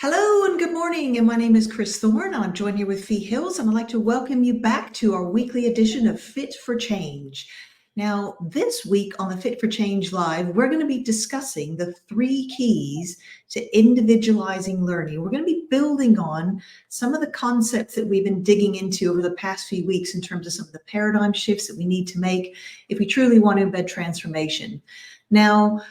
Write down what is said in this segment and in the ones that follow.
Hello and good morning, and my name is Chris Thorne. I'm joined here with Fee Hills, and I'd like to welcome you back to our weekly edition of Fit for Change. Now, this week on the Fit for Change Live, we're going to be discussing the 3 keys to individualizing learning. We're going to be building on some of the concepts that we've been digging into over the past few weeks in terms of some of the paradigm shifts that we need to make if we truly want to embed transformation. Now,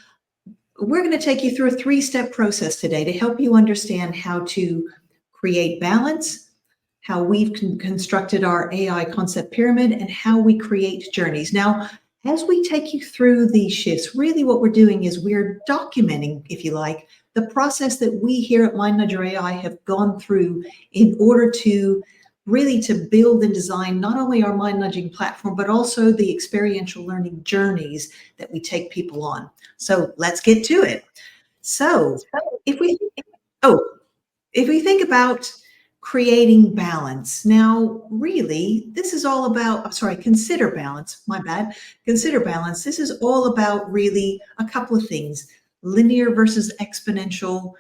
we're going to take you through a 3-step process today to help you understand how to create balance, how we've constructed our AI concept pyramid, and how we create journeys. Now, as we take you through these shifts, really what we're doing is we're documenting, if you like, the process that we here at Mind Nudger AI have gone through in order to really to build and design not only our mind nudging platform, but also the experiential learning journeys that we take people on. So let's get to it. So if we think about creating balance, now really this is all about, consider balance, my bad. Consider balance. This is all about really a couple of things: linear versus exponential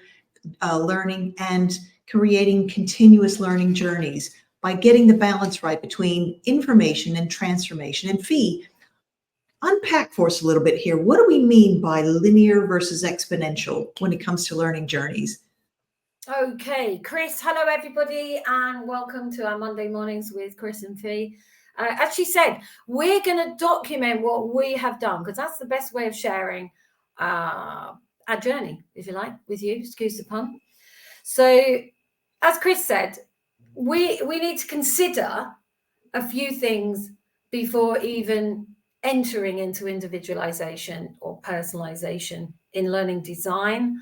learning and creating continuous learning journeys by getting the balance right between information and transformation. And Fee, unpack for us a little bit here. What do we mean by linear versus exponential when it comes to learning journeys? Okay, Chris, hello everybody, and welcome to our Monday mornings with Chris and Fee. As she said, we're going to document what we have done, because that's the best way of sharing our journey, if you like, with you, excuse the pun. So, as Chris said, we need to consider a few things before even entering into individualization or personalization in learning design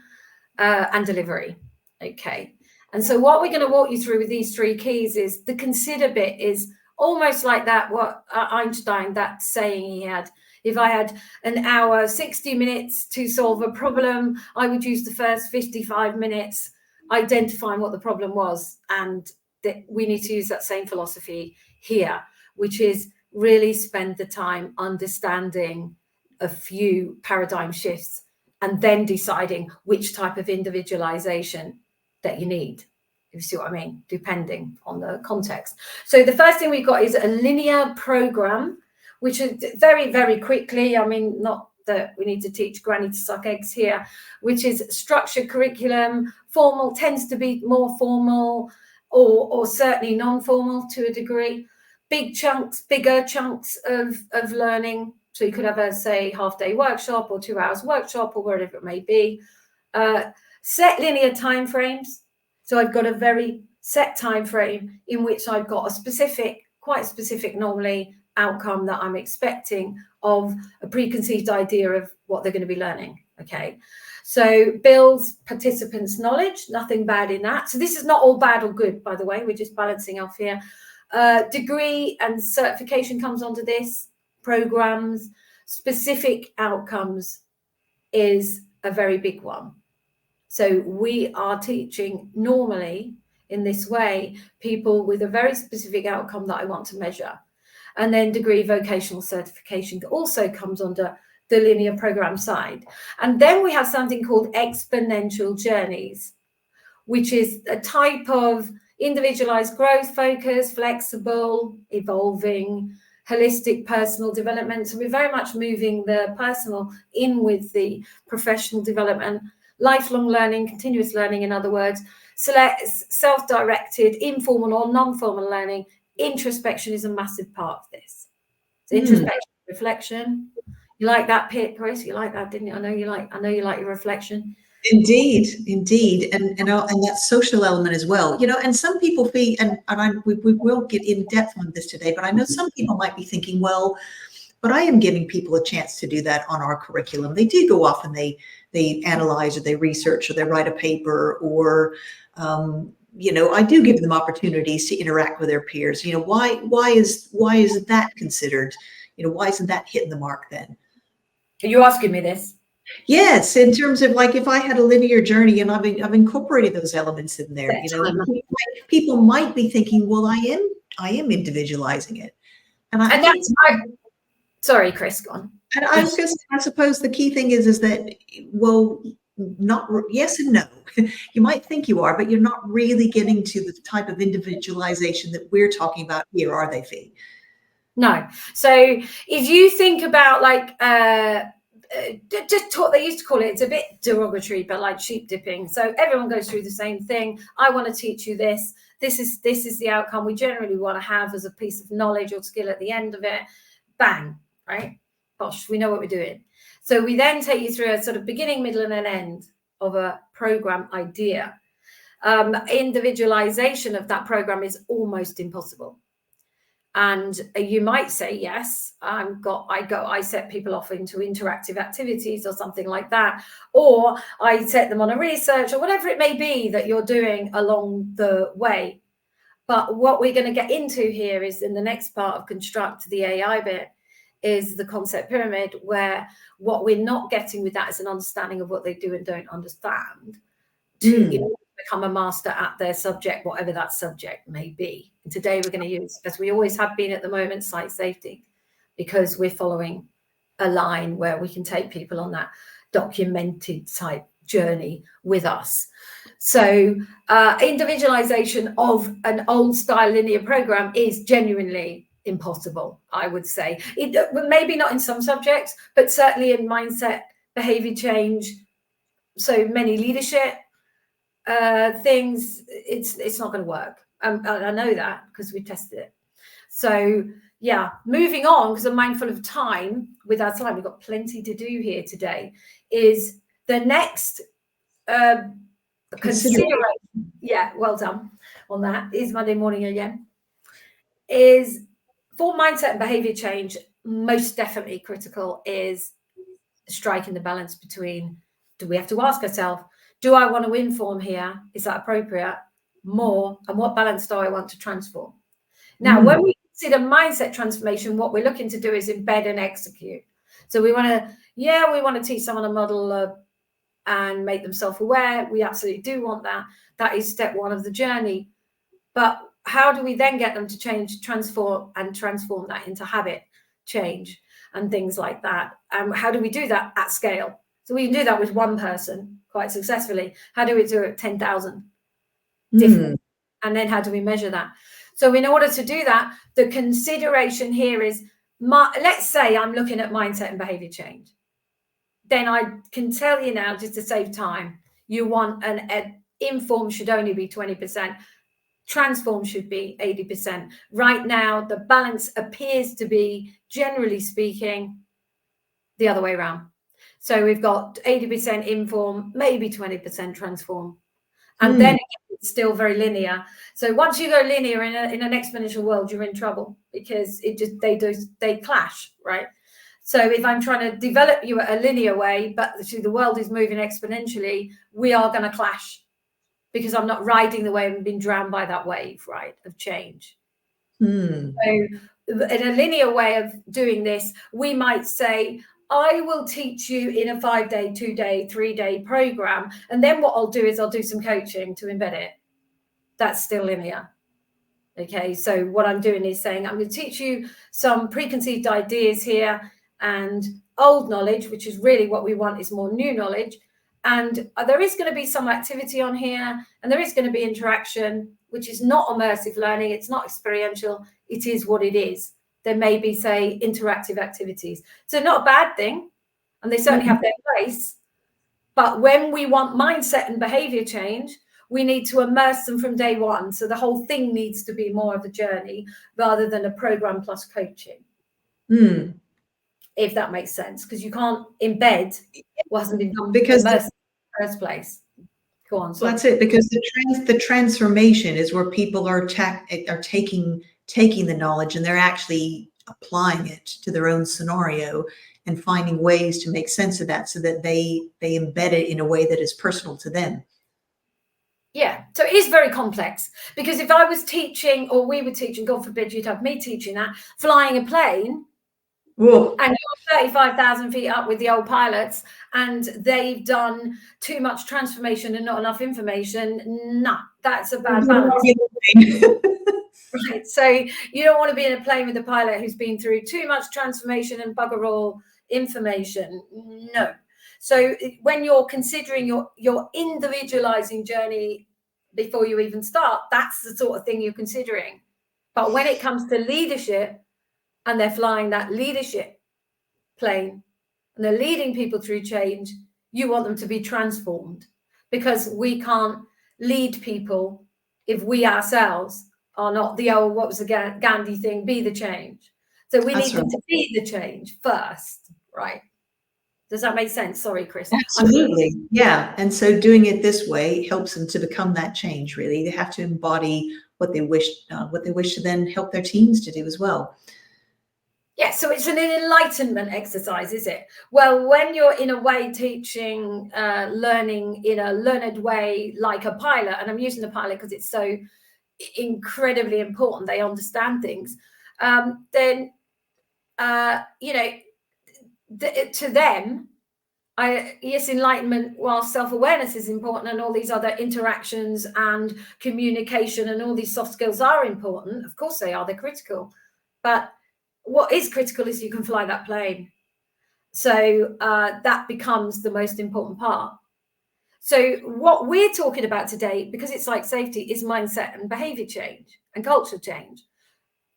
and delivery. Okay, and so what we're going to walk you through with these 3 keys is the consider bit is almost like that, what Einstein, that saying he had: if I had an hour, 60 minutes to solve a problem, I would use the first 55 minutes identifying what the problem was. And that we need to use that same philosophy here, which is really spend the time understanding a few paradigm shifts and then deciding which type of individualization that you need, if you see what I mean, depending on the context. So the first thing we've got is a linear program, which is very, very quickly, I mean, not that we need to teach granny to suck eggs here, which is structured curriculum. Formal tends to be more formal, or certainly non-formal to a degree. Bigger chunks of learning. So you could have a, say, half-day workshop or 2 hours workshop or whatever it may be. Set linear timeframes. So I've got a very set time frame in which I've got a specific, quite specific normally, outcome that I'm expecting of a preconceived idea of what they're going to be learning. Okay. So builds participants' knowledge, nothing bad in that. So this is not all bad or good, by the way. We're just balancing off here. Degree and certification comes onto this. Programs, specific outcomes is a very big one. So we are teaching normally in this way people with a very specific outcome that I want to measure. And then degree vocational certification also comes under the linear program side. And then we have something called exponential journeys, which is a type of individualized growth focus, flexible, evolving, holistic personal development. So we're very much moving the personal in with the professional development, lifelong learning, continuous learning, in other words, self-directed, informal or non-formal learning. Introspection is a massive part of this. So introspection, reflection. You like that, Chris? You like that, didn't you? I know you like your reflection. Indeed, and that social element as well. You know, and some people feel, we will get in depth on this today, but I know some people might be thinking, well, but I am giving people a chance to do that on our curriculum. They do go off and they analyze or they research or they write a paper or you know, I do give them opportunities to interact with their peers. You know, why isn't that considered? You know, why isn't that hitting the mark then? Are you asking me this? Yes, in terms of like if I had a linear journey and I've incorporated those elements in there, you know, people might be thinking, well, I am individualizing it, sorry, Chris, go on. And I was going to say, I suppose the key thing is that, well, yes and no. You might think you are, but you're not really getting to the type of individualization that we're talking about here, are they, Fee? No. So if you think about like just talk, they used to call it's a bit derogatory, but like sheep dipping. So everyone goes through the same thing. I want to teach you this. This is the outcome we generally want to have as a piece of knowledge or skill at the end of it. Bang, right? Gosh, we know what we're doing. So we then take you through a sort of beginning, middle, and an end of a program idea. Individualization of that program is almost impossible. And you might say, yes, I set people off into interactive activities or something like that, or I set them on a research or whatever it may be that you're doing along the way. But what we're going to get into here is in the next part of construct, the AI bit, is the concept pyramid, where what we're not getting with that is an understanding of what they do and don't understand to become a master at their subject, whatever that subject may be. And today we're going to use, as we always have been at the moment, Psych-Safety, because we're following a line where we can take people on that documented type journey with us. So individualization of an old style linear program is genuinely impossible, I would say. Maybe not in some subjects, but certainly in mindset, behavior change, so many leadership things, it's not going to work. I know that because we tested it. So yeah, moving on, because I'm mindful of time. With our time, we've got plenty to do here today. Is the next consideration? Yeah, well done on that. Is Monday morning again? Is for mindset and behavior change most definitely critical. Is striking the balance between, do we have to ask ourselves, do I want to inform here? Is that appropriate? More, and what balance do I want to transform? Now, when we consider mindset transformation, what we're looking to do is embed and execute. So we want to teach someone a model and make them self-aware. We absolutely do want that. That is step one of the journey. But how do we then get them to change, transform that into habit change and things like that? How do we do that at scale? So we can do that with one person quite successfully. How do we do it 10,000 different? And then how do we measure that? So in order to do that, the consideration here is, let's say I'm looking at mindset and behavior change. Then I can tell you now, just to save time, you want an inform should only be 20%. Transform should be 80%. Right now, the balance appears to be, generally speaking, the other way around. So we've got 80% inform, maybe 20% transform. And then it's still very linear. So once you go linear in an exponential world, you're in trouble, because they clash, right? So if I'm trying to develop you a linear way, but the world is moving exponentially, we are going to clash, because I'm not riding the wave and being drowned by that wave, right, of change. So in a linear way of doing this, we might say, I will teach you in a 5-day, 2-day, 3-day program. And then what I'll do is I'll do some coaching to embed it. That's still linear. Okay, so what I'm doing is saying, I'm going to teach you some preconceived ideas here and old knowledge, which is really what we want, is more new knowledge. And there is going to be some activity on here, and there is going to be interaction, which is not immersive learning. It's not experiential. It is what it is. There may be, say, interactive activities. So not a bad thing, and they certainly have their place. But when we want mindset and behavior change, we need to immerse them from day one. So the whole thing needs to be more of a journey rather than a program plus coaching. If that makes sense, because you can't embed what hasn't been done because immersed in the first place. Go on. Well, that's it, because the transformation is where people are taking the knowledge and they're actually applying it to their own scenario and finding ways to make sense of that, so that they embed it in a way that is personal to them. Yeah, so it is very complex, because if I was teaching, or we were teaching, God forbid you'd have me teaching that, flying a plane, whoa, and you're 35,000 feet up with the old pilots, and they've done too much transformation and not enough information, nah, that's a bad balance. Right, so you don't want to be in a plane with a pilot who's been through too much transformation and bugger all information. No. So when you're considering your individualizing journey before you even start, that's the sort of thing you're considering. But when it comes to leadership, and they're flying that leadership plane and they're leading people through change, you want them to be transformed, because we can't lead people if we ourselves are not the old, what was the Gandhi thing, be the change. So we need them to be the change first, right? Does that make sense? Sorry, Chris. Absolutely. Yeah. And so doing it this way helps them to become that change, really. They have to embody what they wish to then help their teams to do as well. Yeah, so it's an enlightenment exercise, is it? Well, when you're in a way teaching, learning in a learned way, like a pilot, and I'm using the pilot because it's so incredibly important, they understand things, then, you know, to them, yes, enlightenment, while self-awareness is important and all these other interactions and communication and all these soft skills are important, of course they are, they're critical. But what is critical is you can fly that plane. So that becomes the most important part. So what we're talking about today, because it's Psych-Safety, is mindset and behavior change and culture change.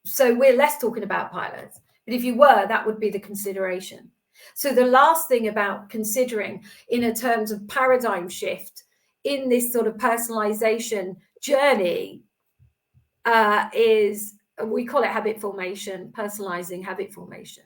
So we're less talking about pilots, but if you were, that would be the consideration. So the last thing about considering in terms of paradigm shift in this sort of personalization journey is, we call it habit formation, personalizing habit formation.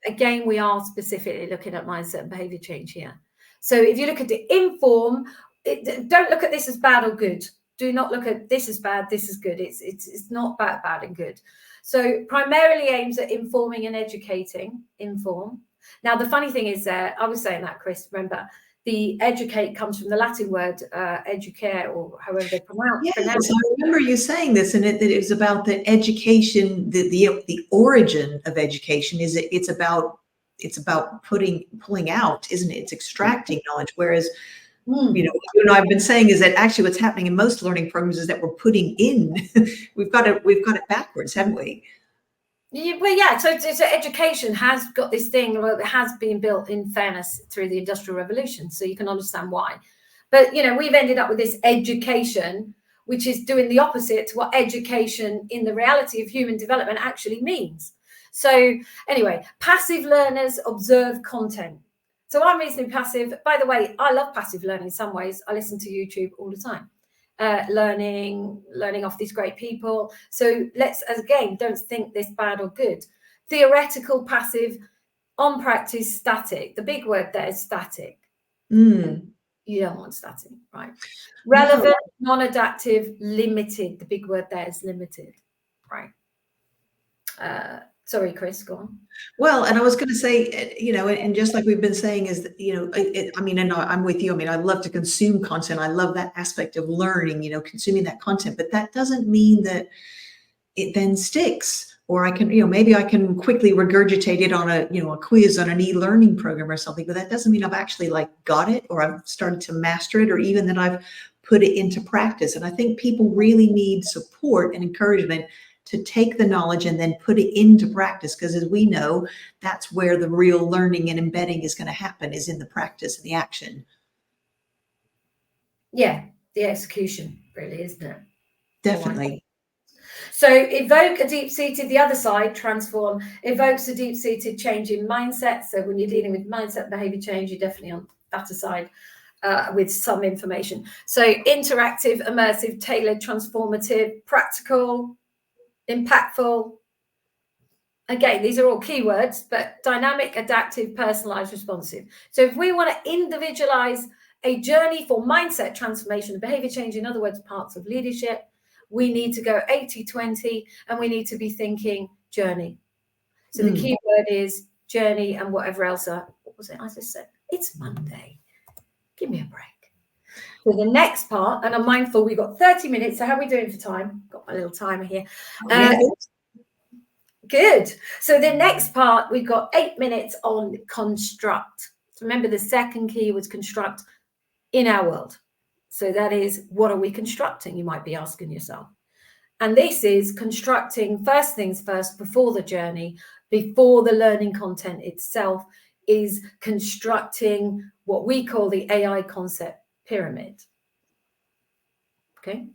Again, we are specifically looking at mindset and behavior change here. So if you look at the inform, don't look at this as bad or good. Do not look at this as bad, this is good. It's not bad and good. So primarily aims at informing and educating, inform. Now, the funny thing is, I was saying that, Chris, remember, the educate comes from the Latin word educare, or however they pronounce it. Yes, I remember you saying this, and it was about the education, the origin of education is it's about pulling out, isn't it? It's extracting knowledge. Whereas, you know, I've been saying is that actually what's happening in most learning programs is that we're putting in. we've got it backwards, haven't we? Yeah, well, yeah. So education has got this thing. Well, it has been built in fairness through the Industrial Revolution, so you can understand why. But you know, we've ended up with this education, which is doing the opposite to what education in the reality of human development actually means. So anyway, passive learners observe content. So I'm reasonably passive. By the way, I love passive learning in some ways. I listen to YouTube all the time. Learning off these great people. So let's, again, don't think this bad or good. Theoretical, passive, on practice, static. The big word there is static. You don't want static, right? Relevant, non-adaptive, limited. The big word there is limited, right? Sorry, Chris, go on. Well, and I was going to say, you know, and just like we've been saying is that, you know, I mean, and I'm with you. I mean, I love to consume content. I love that aspect of learning, you know, consuming that content, but that doesn't mean that it then sticks, or I can, you know, maybe I can quickly regurgitate it on a, you know, a quiz on an e-learning program or something, but that doesn't mean I've actually like got it, or I've started to master it, or even that I've put it into practice. And I think people really need support and encouragement to take the knowledge and then put it into practice, because as we know, that's where the real learning and embedding is going to happen, is in the practice and the action. Yeah, the execution, really, isn't it? Definitely. So evoke a deep-seated, the other side, transform, evokes a deep-seated change in mindset. So when you're dealing with mindset behavior change, you're definitely on that side with some information. So interactive, immersive, tailored, transformative, practical, impactful. Again, these are all keywords, but dynamic, adaptive, personalized, responsive. So if we want to individualize a journey for mindset transformation and behavior change, in other words, parts of leadership, we need to go 80-20, and we need to be thinking journey. So the key word is journey, and whatever else. What was it I just said? It's Monday. Give me a break. So the next part, and I'm mindful we've got 30 minutes. So how are we doing for time? Got my little timer here. Good. So the next part, we've got 8 minutes on construct. So remember, the second key was construct in our world. So that is, what are we constructing? You might be asking yourself. And this is constructing first things first, before the journey, before the learning content itself, is constructing what we call the AI concept pyramid. Okay.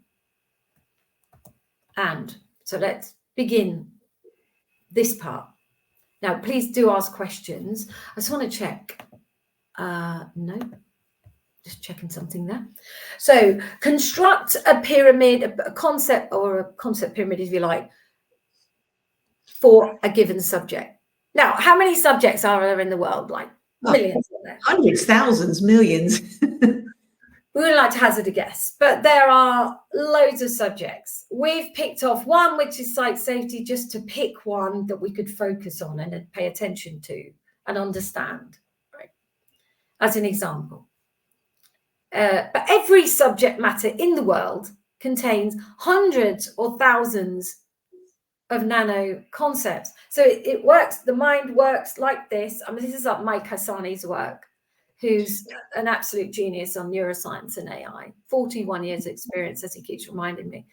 And so let's begin this part. Now, please do ask questions. I just want to check. No, just checking something there. So construct a pyramid, a concept, or a concept pyramid, if you like, for a given subject. Now, how many subjects are there in the world? Like millions of them. Hundreds, thousands, millions. We would like to hazard a guess, but there are loads of subjects. We've picked off one, which is Psych-Safety, just to pick one that we could focus on and pay attention to and understand, right? As an example. But every subject matter in the world contains hundreds or thousands of nano concepts. So it works, the mind works like this. I mean, this is Mike Hassani's work, who's an absolute genius on neuroscience and AI, 41 years experience, as he keeps reminding me,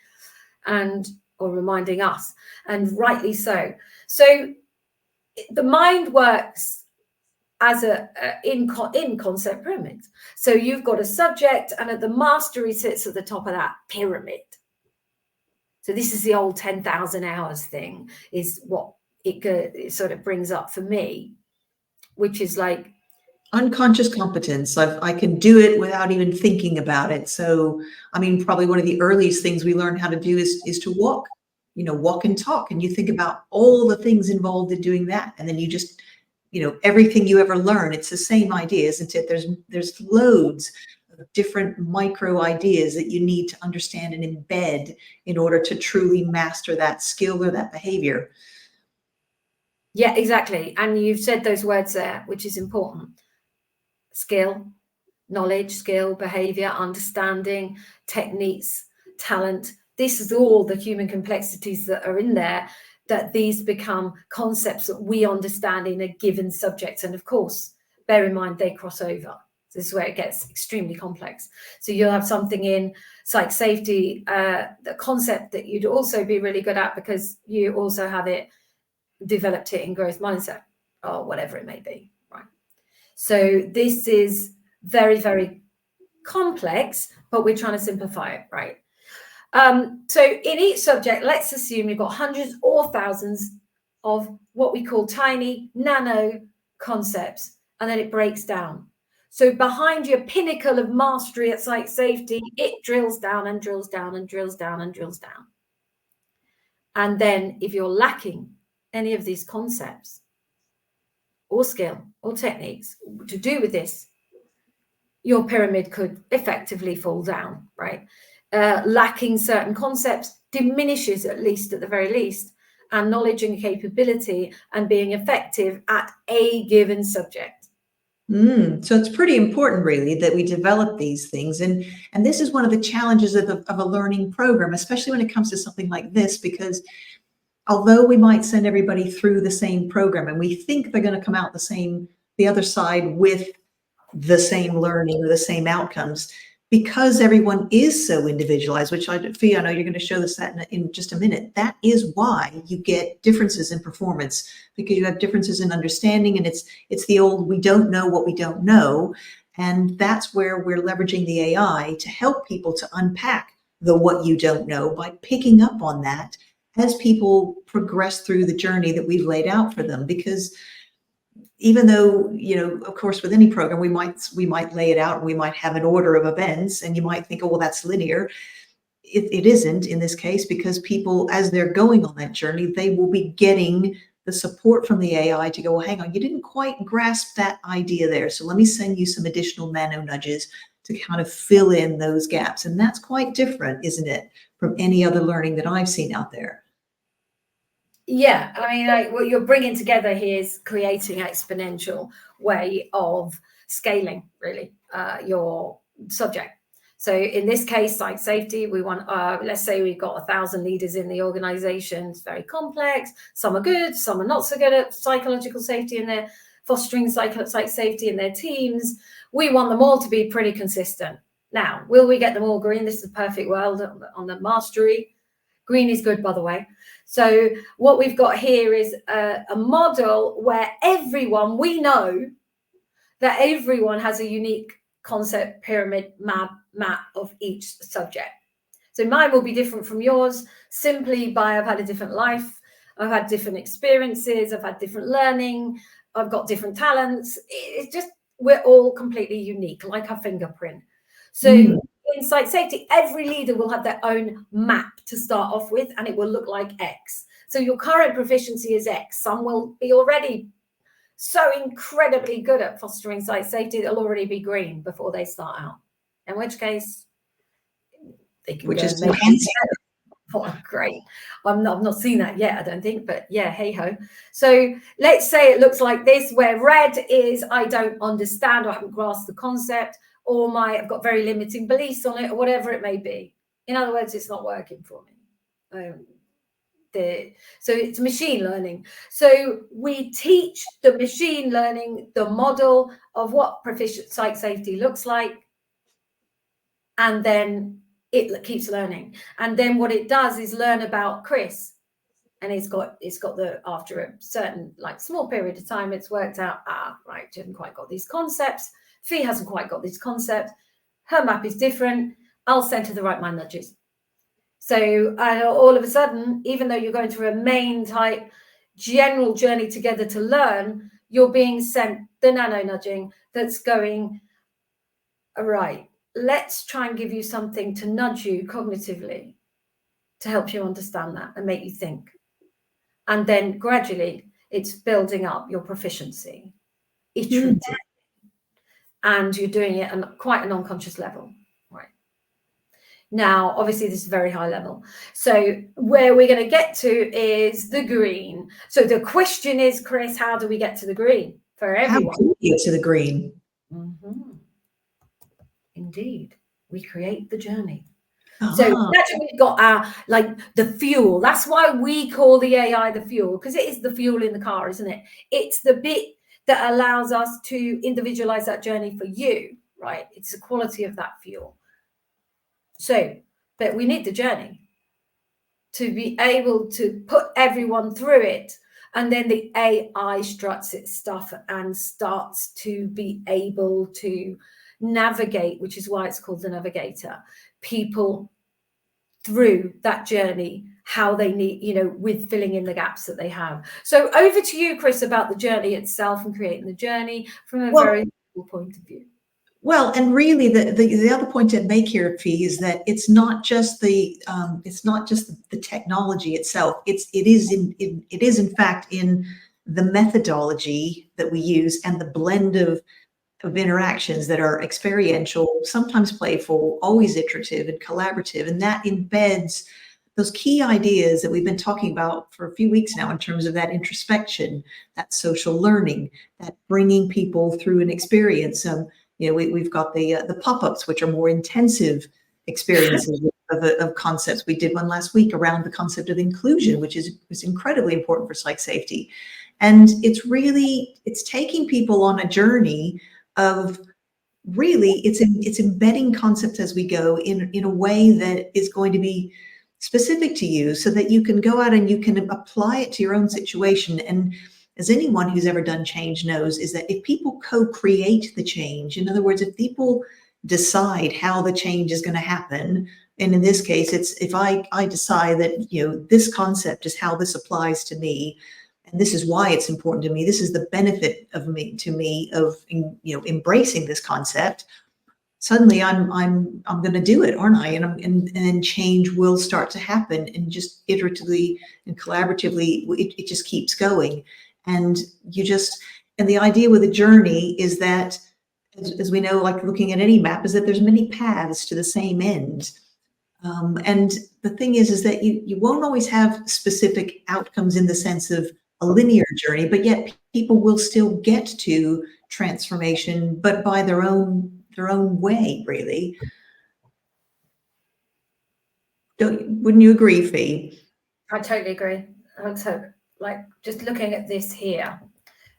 or reminding us, and rightly so. So the mind works as in concept pyramids. So you've got a subject, and the mastery sits at the top of that pyramid. So this is the old 10,000 hours thing, is what it sort of brings up for me, which is like unconscious competence. I can do it without even thinking about it. So, I mean, probably one of the earliest things we learn how to do is to walk, walk and talk. And you think about all the things involved in doing that. And then you just, everything you ever learn, it's the same idea, isn't it? There's loads of different micro ideas that you need to understand and embed in order to truly master that skill or that behavior. Yeah, exactly. And you've said those words there, which is important. Skill, knowledge, skill, behavior, understanding, techniques, talent. This is all the human complexities that are in there, that these become concepts that we understand in a given subject. And of course, bear in mind, they cross over. This is where it gets extremely complex. So you'll have something in Psych-Safety, the concept that you'd also be really good at because you also have it, developed it in growth mindset or whatever it may be, right? So this is very, very complex, but we're trying to simplify it, right? So in each subject, let's assume you've got hundreds or thousands of what we call tiny nano concepts, and then it breaks down. So behind your pinnacle of mastery at Psych-Safety, it drills down and drills down and drills down and drills down. And then if you're lacking any of these concepts or skill or techniques to do with this, your pyramid could effectively fall down, right? Lacking certain concepts diminishes, at the very least, and knowledge and capability and being effective at a given subject. So it's pretty important, really, that we develop these things. And this is one of the challenges of a learning program, especially when it comes to something like this, because although we might send everybody through the same program and we think they're going to come out the other side with the same learning or the same outcomes, because everyone is so individualized, which Fee, I know you're going to show this in just a minute. That is why you get differences in performance, because you have differences in understanding, and it's the old we don't know what we don't know. And that's where we're leveraging the AI to help people to unpack the what you don't know by picking up on that as people progress through the journey that we've laid out for them. Because even though, of course, with any program, we might lay it out and we might have an order of events, and you might think, oh, well, that's linear. It isn't in this case, because people, as they're going on that journey, they will be getting the support from the AI to go, well, hang on, you didn't quite grasp that idea there. So let me send you some additional nano nudges to kind of fill in those gaps. And that's quite different, isn't it, from any other learning that I've seen out there. Yeah, I mean, what you're bringing together here is creating an exponential way of scaling, really, your subject. So in this case, Psych-Safety, we want, let's say we've got 1,000 leaders in the organization. It's very complex. Some are good, some are not so good at psychological safety, and they're fostering Psych-Safety in their teams. We want them all to be pretty consistent. Now, will we get them all green? This is a perfect world on the mastery. Green is good, by the way. So what we've got here is a model where everyone we know that everyone has a unique concept pyramid map of each subject. So mine will be different from yours simply by I've had a different life, I've had different experiences, I've had different learning, I've got different talents. It's just, we're all completely unique, like our fingerprint. So in Psych-Safety, every leader will have their own map to start off with, and it will look like X. So your current proficiency is X. Some will be already so incredibly good at fostering Psych-Safety, they'll already be green before they start out. In which case, they can which go is and make fancy. Oh, great. I've not seen that yet, I don't think, but yeah, hey ho. So let's say it looks like this, where red is I don't understand or I haven't grasped the concept, or I've got very limiting beliefs on it, or whatever it may be. In other words, it's not working for me. So it's machine learning. So we teach the machine learning the model of what proficient Psych-Safety looks like, and then it keeps learning. And then what it does is learn about Chris, and it's got the, after a certain small period of time, it's worked out, right, she hasn't quite got these concepts, Fee hasn't quite got these concepts, her map is different, I'll send her the right mind nudges. So all of a sudden, even though you're going through a main type general journey together to learn, you're being sent the nano nudging that's going, all right, let's try and give you something to nudge you cognitively to help you understand that and make you think. And then gradually it's building up your proficiency iteratively. And you're doing it at quite an unconscious level. Right. Now, obviously, this is very high level. So where we're going to get to is the green. So the question is, Chris, how do we get to the green for everyone? How do we get to the green? Indeed, we create the journey. So imagine we've got our the fuel. That's why we call the AI the fuel, because it is the fuel in the car, isn't it? It's the bit that allows us to individualize that journey for you, right? It's the quality of that fuel. So, but we need the journey to be able to put everyone through it. And then the AI struts its stuff and starts to be able to navigate, which is why it's called the navigator, people through that journey, how they need, with filling in the gaps that they have. So over to you, Chris, about the journey itself and creating the journey from a very simple point of view. Well, and really, the other point to make here, Fee, is that it's not just the technology itself. It is in fact in the methodology that we use and the blend of interactions that are experiential, sometimes playful, always iterative and collaborative, and that embeds those key ideas that we've been talking about for a few weeks now in terms of that introspection, that social learning, that bringing people through an experience. We've got the pop-ups, which are more intensive experiences of concepts. We did one last week around the concept of inclusion, which is incredibly important for Psych-Safety. And it's taking people on a journey of really, it's embedding concepts as we go in a way that is going to be specific to you, so that you can go out and you can apply it to your own situation. And as anyone who's ever done change knows, is that if people co-create the change, in other words, if people decide how the change is going to happen, and in this case, it's if I decide that this concept is how this applies to me, and this is why it's important to me, this is the benefit of embracing this concept, suddenly I'm going to do it, aren't I? And then change will start to happen, and just iteratively and collaboratively, it just keeps going. And the idea with a journey is that, as we know, like looking at any map, is that there's many paths to the same end. And the thing is that you won't always have specific outcomes in the sense of a linear journey, but yet people will still get to transformation, but by their own way, really. Wouldn't you agree, Fee? I totally agree. So, just looking at this here,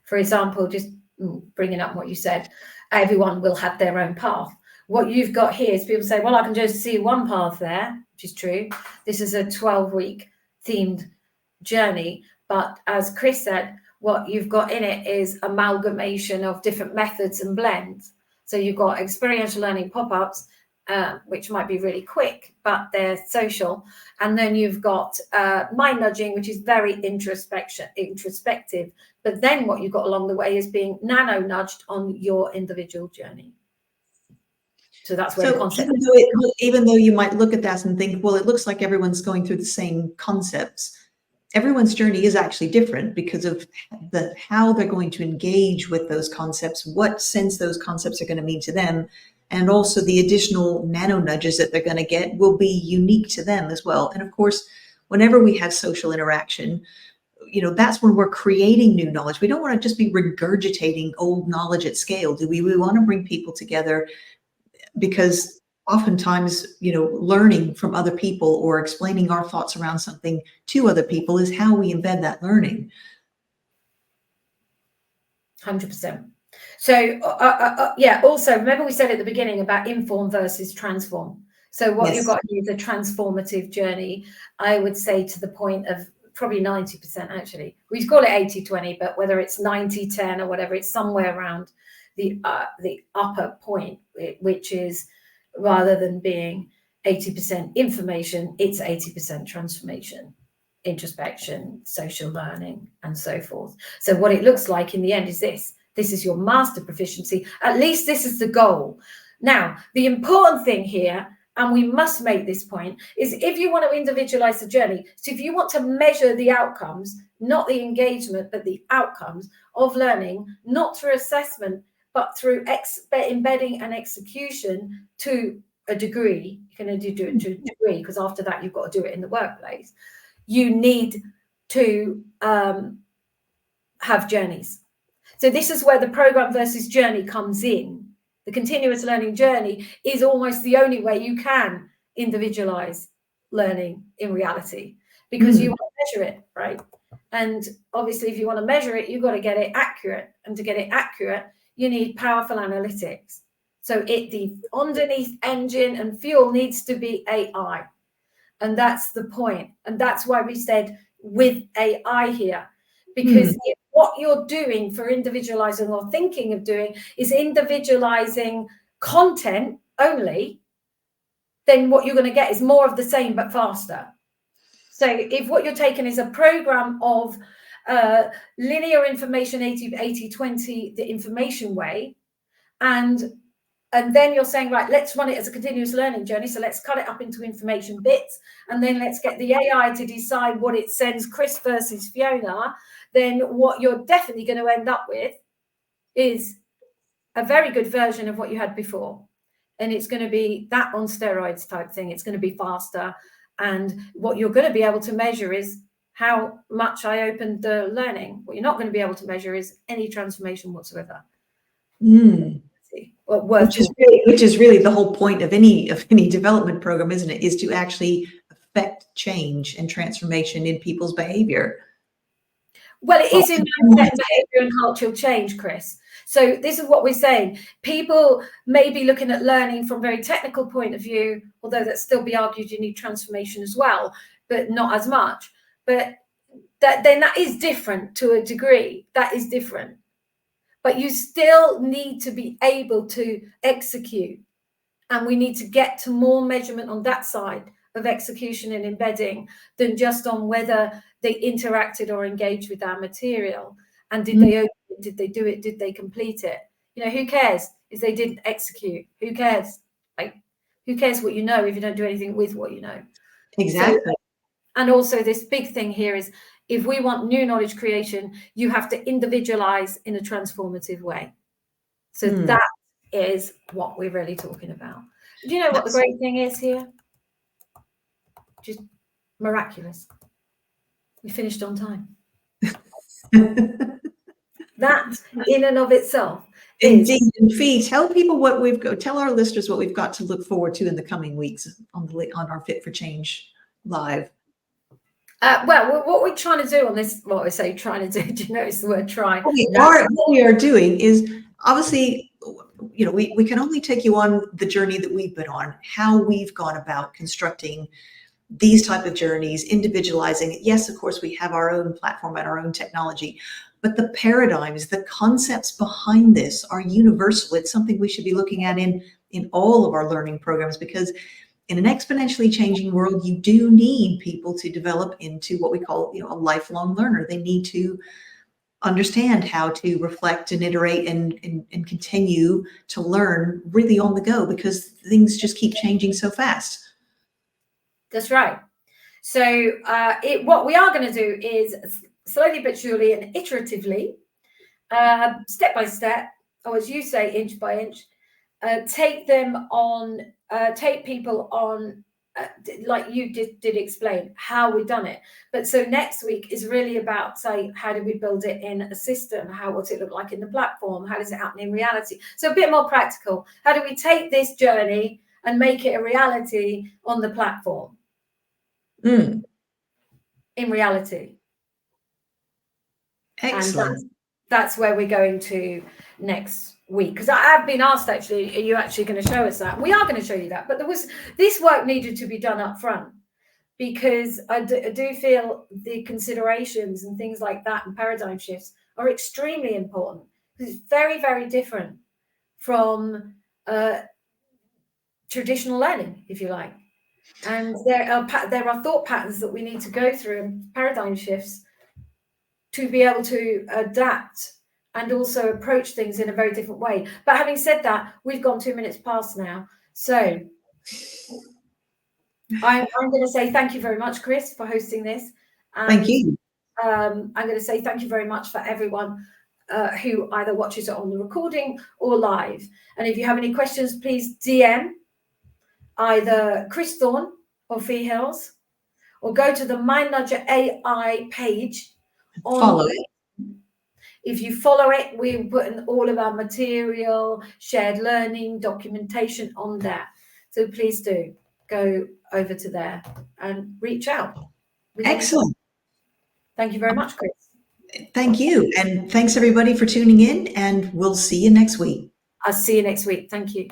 for example, just bringing up what you said, everyone will have their own path. What you've got here is people say, well, I can just see one path there, which is true. This is a 12-week themed journey. But as Chris said, what you've got in it is amalgamation of different methods and blends. So you've got experiential learning pop-ups, which might be really quick, but they're social. And then you've got mind nudging, which is very introspective. But then what you've got along the way is being nano nudged on your individual journey. So that's where the concept even though you might look at that and think, well, it looks like everyone's going through the same concepts. Everyone's journey is actually different because of how they're going to engage with those concepts, what sense those concepts are going to mean to them, and also the additional nano nudges that they're going to get will be unique to them as well. And of course, whenever we have social interaction, that's when we're creating new knowledge. We don't want to just be regurgitating old knowledge at scale, do we? We want to bring people together, because oftentimes, learning from other people or explaining our thoughts around something to other people is how we embed that learning. 100%. So, yeah, also, remember we said at the beginning about inform versus transform. So what you've got is a transformative journey, I would say, to the point of probably 90%, actually. We call it 80-20, but whether it's 90-10 or whatever, it's somewhere around the upper point, which is, rather than being 80% information, it's 80% transformation, introspection, social learning, and so forth. So what it looks like in the end is this. This is your master proficiency. At least this is the goal. Now, the important thing here, and we must make this point, is if you want to individualize the journey, so if you want to measure the outcomes, not the engagement, but the outcomes of learning, not through assessment, but through embedding and execution to a degree, you can only do it to a degree, because after that, you've got to do it in the workplace. You need to have journeys. So this is where the program versus journey comes in. The continuous learning journey is almost the only way you can individualize learning in reality, because you want to measure it, right? And obviously, if you want to measure it, you've got to get it accurate. And to get it accurate, you need powerful analytics. So the underneath engine and fuel needs to be AI. And that's the point. And that's why we said with AI here, because if what you're doing for individualizing or thinking of doing is individualizing content only, then what you're going to get is more of the same, but faster. So if what you're taking is a program of linear information, 80-20, the information way, and then you're saying, right, let's run it as a continuous learning journey. So let's cut it up into information bits, and then let's get the AI to decide what it sends Chris versus Fiona. Then what you're definitely going to end up with is a very good version of what you had before. And it's going to be that on steroids type thing. It's going to be faster. And what you're going to be able to measure is how much I opened the learning. What you're not going to be able to measure is any transformation whatsoever. Which is really the whole point of any development program, isn't it? Is to actually affect change and transformation in people's behavior. Well, it is in mindset, behavior, and cultural change, Chris. So this is what we're saying. People may be looking at learning from a very technical point of view, although that still be argued you need transformation as well, but not as much. But then that is different to a degree. That is different. But you still need to be able to execute. And we need to get to more measurement on that side of execution and embedding than just on whether they interacted or engaged with our material. And did they open it? Did they do it? Did they complete it? Who cares if they didn't execute? Who cares? Who cares what you know if you don't do anything with what you know? Exactly. So, and also this big thing here is, if we want new knowledge creation, you have to individualize in a transformative way. So that is what we're really talking about. Do you know what the great thing is here? Just miraculous. We finished on time. That in and of itself is. Indeed. And Fee, tell people tell our listeners what we've got to look forward to in the coming weeks on our Fit for Change Live. Well, what we're trying to do on this, what I say trying to do, do you notice the word try? What we are doing is, obviously, we can only take you on the journey that we've been on, how we've gone about constructing these type of journeys, individualizing it. Yes, of course, we have our own platform and our own technology, but the paradigms, the concepts behind this are universal. It's something we should be looking at in all of our learning programs, because in an exponentially changing world, you do need people to develop into what we call, a lifelong learner. They need to understand how to reflect and iterate and continue to learn really on the go, because things just keep changing so fast. That's right. So what we are going to do is slowly but surely and iteratively, step by step, or as you say, inch by inch, take people on, like you did explain how we've done it. But so next week is really about, say, how do we build it in a system? What's it look like in the platform? How does it happen in reality? So a bit more practical. How do we take this journey and make it a reality on the platform? In reality. Excellent. And that's where we're going to next week, because I have been asked, actually, are you actually going to show us that? We are going to show you that, but this work needed to be done up front, because I do feel the considerations and things like that and paradigm shifts are extremely important, because it's very, very different from traditional learning, if you like. And there are thought patterns that we need to go through, and paradigm shifts, to be able to adapt and also approach things in a very different way. But having said that, we've gone 2 minutes past now. So I'm going to say thank you very much, Chris, for hosting this. And, thank you. I'm going to say thank you very much for everyone who either watches it on the recording or live. And if you have any questions, please DM either Chris Thorne or Fee Hills, or go to the Mind Nudger AI page. Follow it. If you follow it, we put in all of our material, shared learning, documentation on there. So please do go over to there and reach out. Excellent. Thank you very much, Chris. Thank you. And thanks everybody for tuning in, and we'll see you next week. I'll see you next week. Thank you.